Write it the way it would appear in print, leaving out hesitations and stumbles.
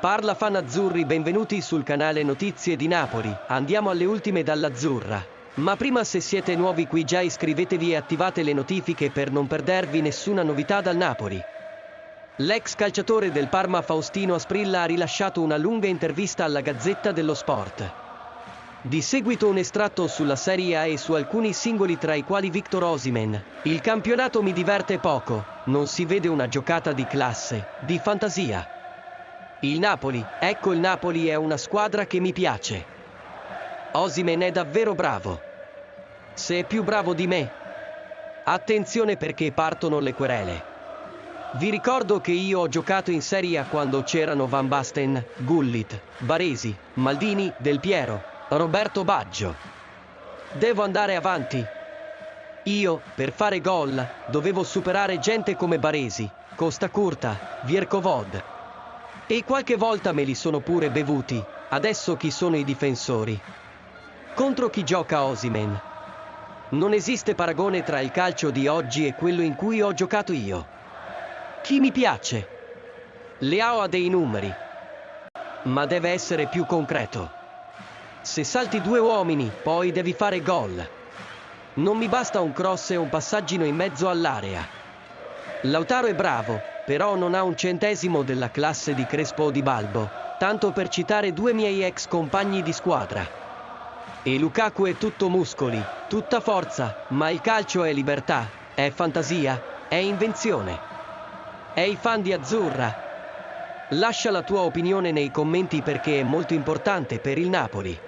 Parla fan azzurri, benvenuti sul canale Notizie di Napoli. Andiamo alle ultime dall'Azzurra. Ma prima, se siete nuovi qui, già iscrivetevi e attivate le notifiche per non perdervi nessuna novità dal Napoli. L'ex calciatore del Parma Faustino Asprilla ha rilasciato una lunga intervista alla Gazzetta dello Sport. Di seguito un estratto sulla Serie A e su alcuni singoli, tra i quali Victor Osimhen. Il campionato mi diverte poco, non si vede una giocata di classe, di fantasia. Il Napoli, ecco, il Napoli è una squadra che mi piace. Osimhen è davvero bravo. Se è più bravo di me. Attenzione, perché partono le querele. Vi ricordo che io ho giocato in Serie A quando c'erano Van Basten, Gullit, Baresi, Maldini, Del Piero, Roberto Baggio. Devo andare avanti. Io, per fare gol, dovevo superare gente come Baresi, Costa Curta, Vierkovod. E qualche volta me li sono pure bevuti. Adesso chi sono i difensori? Contro chi gioca Osimhen? Non esiste paragone tra il calcio di oggi e quello in cui ho giocato io. Chi mi piace? Leao ha dei numeri, ma deve essere più concreto. Se salti due uomini, poi devi fare gol. Non mi basta un cross e un passaggino in mezzo all'area. Lautaro è bravo, però non ha un centesimo della classe di Crespo o di Balbo, tanto per citare due miei ex compagni di squadra. E Lukaku è tutto muscoli, tutta forza, ma il calcio è libertà, è fantasia, è invenzione. Ehi fan di Azzurra, lascia la tua opinione nei commenti, perché è molto importante per il Napoli.